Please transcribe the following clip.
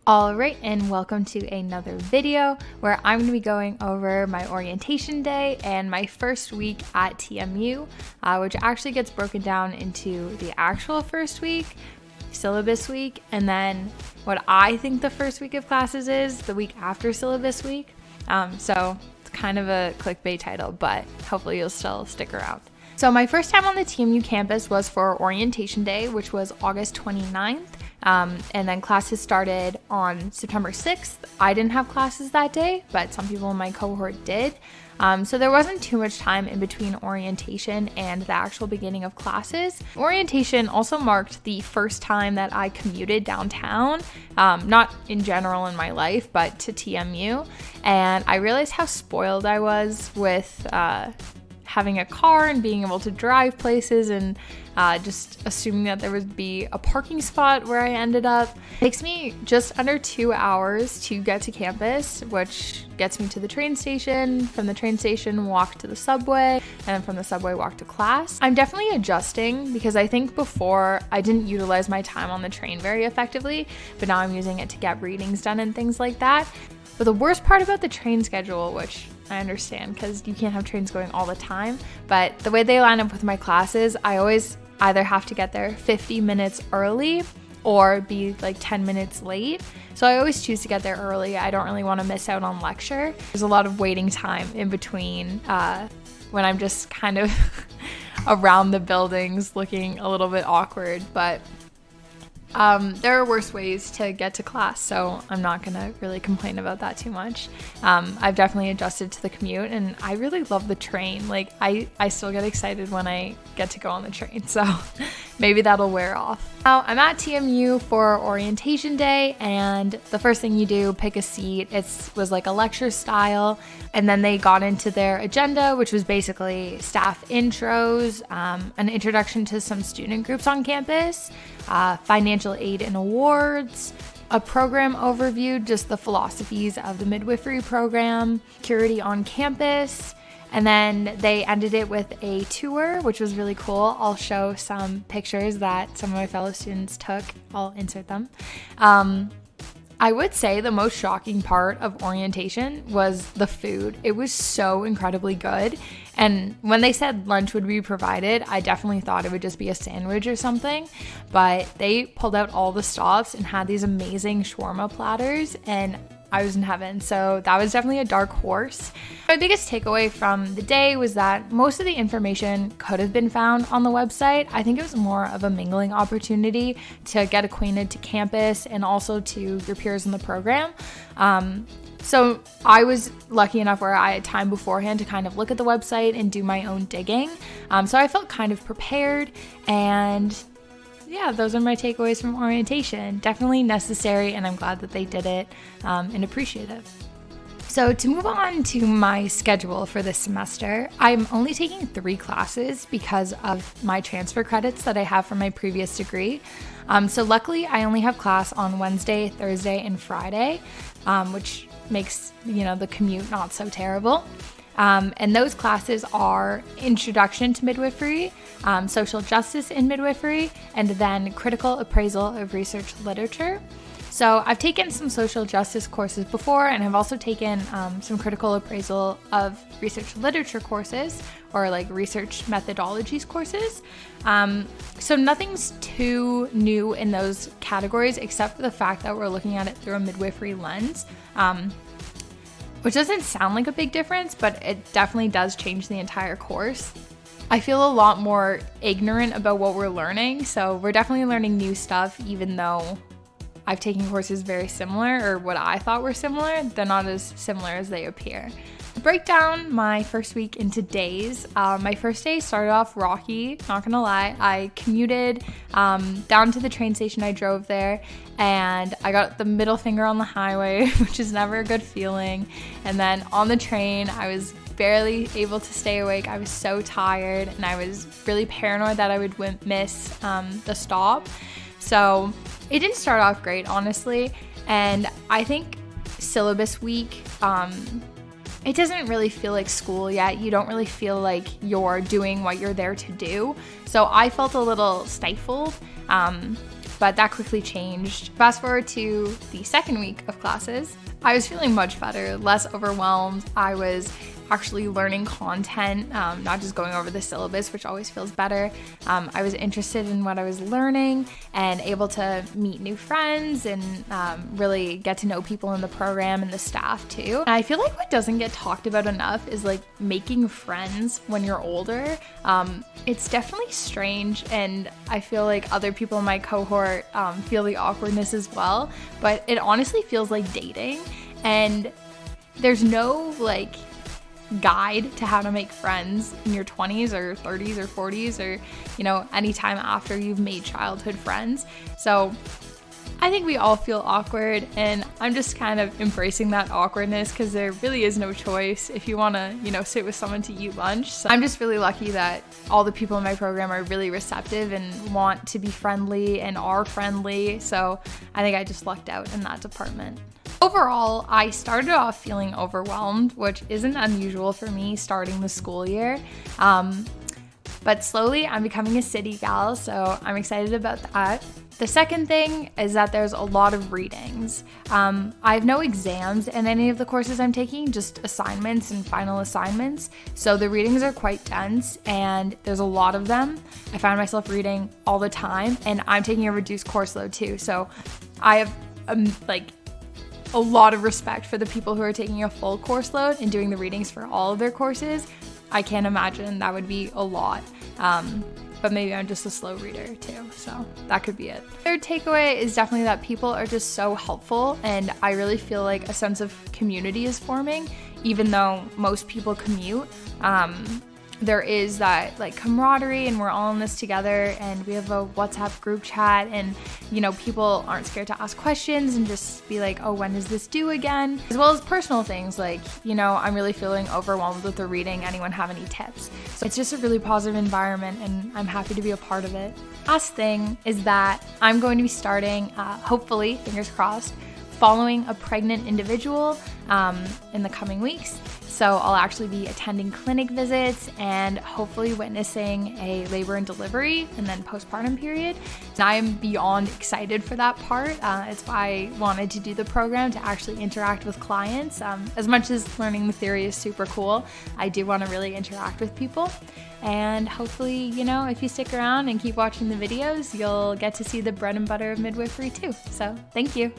Alright, and welcome to another video where I'm going to be going over my orientation day and my first week at TMU, which actually gets broken down into the actual first week, syllabus week, and then what I think the first week of classes is the week after syllabus week. So it's kind of a clickbait title, but hopefully you'll still stick around. So my first time on the TMU campus was for orientation day, which was August 29th. And then classes started on September 6th. I didn't have classes that day, but some people in my cohort did. So there wasn't too much time in between orientation and the actual beginning of classes. Orientation also marked the first time that I commuted downtown, not in general in my life, but to TMU. And I realized how spoiled I was with having a car and being able to drive places and just assuming that there would be a parking spot where I ended up. It takes me just under 2 hours to get to campus, which gets me to the train station. From the train station, walk to the subway, and then from the subway, walk to class. I'm definitely adjusting because I think before I didn't utilize my time on the train very effectively, but now I'm using it to get readings done and things like that. But the worst part about the train schedule, which I understand because you can't have trains going all the time, but the way they line up with my classes, I always either have to get there 50 minutes early or be like 10 minutes late. So I always choose to get there early. I don't really want to miss out on lecture. There's a lot of waiting time in between when I'm just kind of around the buildings looking a little bit awkward, but there are worse ways to get to class, so I'm not gonna really complain about that too much. I've definitely adjusted to the commute, and I really love the train. Like, I still get excited when I get to go on the train, so maybe that'll wear off. Now, I'm at TMU for orientation day, and the first thing you do, pick a seat. It was like a lecture style, and then they got into their agenda, which was basically staff intros, an introduction to some student groups on campus, financial aid and awards, a program overview, just the philosophies of the midwifery program, security on campus, and then they ended it with a tour, which was really cool. I'll show some pictures that some of my fellow students took. I'll insert them. I would say the most shocking part of orientation was the food. It was so incredibly good. And when they said lunch would be provided, I definitely thought it would just be a sandwich or something. But they pulled out all the stops and had these amazing shawarma platters, and I was in heaven. So that was definitely a dark horse. My biggest takeaway from the day was that most of the information could have been found on the website. I think it was more of a mingling opportunity to get acquainted to campus and also to your peers in the program. So I was lucky enough where I had time beforehand to kind of look at the website and do my own digging. So I felt kind of prepared, and yeah, those are my takeaways from orientation. Definitely necessary, and I'm glad that they did it and appreciate it. So to move on to my schedule for this semester, I'm only taking 3 classes because of my transfer credits that I have from my previous degree. So luckily, I only have class on Wednesday, Thursday, and Friday, which makes, the commute not so terrible. And those classes are Introduction to Midwifery, Social Justice in Midwifery, and then Critical Appraisal of Research Literature. So I've taken some social justice courses before, and I've also taken some critical appraisal of research literature courses, or like research methodologies courses. So nothing's too new in those categories, except for the fact that we're looking at it through a midwifery lens. Which doesn't sound like a big difference, but it definitely does change the entire course. I feel a lot more ignorant about what we're learning, so we're definitely learning new stuff, even though I've taken courses very similar, or what I thought were similar. They're not as similar as they appear. To break down my first week into days, my first day started off rocky, not gonna lie. I commuted down to the train station. I drove there, and I got the middle finger on the highway, which is never a good feeling. And then on the train, I was barely able to stay awake. I was so tired, and I was really paranoid that I would miss the stop. So it didn't start off great, honestly. And I think syllabus week, it doesn't really feel like school yet. You don't really feel like you're doing what you're there to do. So I felt a little stifled. but that quickly changed. Fast forward to the second week of classes, I was feeling much better, less overwhelmed. I was actually learning content, not just going over the syllabus, which always feels better. I was interested in what I was learning and able to meet new friends and really get to know people in the program and the staff too. And I feel like what doesn't get talked about enough is like making friends when you're older. It's definitely strange, and I feel like other people in my cohort feel the awkwardness as well, but it honestly feels like dating, and there's no like guide to how to make friends in your 20s or 30s or 40s or, you know, anytime after you've made childhood friends. So I think we all feel awkward, and I'm just kind of embracing that awkwardness because there really is no choice if you want to, you know, sit with someone to eat lunch. So I'm just really lucky that all the people in my program are really receptive and want to be friendly and are friendly. So I think I just lucked out in that department. Overall, I started off feeling overwhelmed, which isn't unusual for me starting the school year. But slowly I'm becoming a city gal, so I'm excited about that. The second thing is that there's a lot of readings. I have no exams in any of the courses I'm taking, just assignments and final assignments. So the readings are quite dense and there's a lot of them. I find myself reading all the time, and I'm taking a reduced course load too. So I have a lot of respect for the people who are taking a full course load and doing the readings for all of their courses. I can't imagine that would be a lot. But maybe I'm just a slow reader too, so that could be it. Third takeaway is definitely that people are just so helpful, and I really feel like a sense of community is forming, even though most people commute. There is that like camaraderie, and we're all in this together, and we have a WhatsApp group chat, and you know, people aren't scared to ask questions and just be like, oh, when is this due again? As well as personal things like, you know, I'm really feeling overwhelmed with the reading. Anyone have any tips? So it's just a really positive environment, and I'm happy to be a part of it. Last thing is that I'm going to be starting, hopefully, fingers crossed, following a pregnant individual in the coming weeks. So I'll actually be attending clinic visits and hopefully witnessing a labor and delivery and then postpartum period. And I am beyond excited for that part. It's why I wanted to do the program, to actually interact with clients. As much as learning the theory is super cool, I do want to really interact with people. And hopefully, you know, if you stick around and keep watching the videos, you'll get to see the bread and butter of midwifery too. So thank you.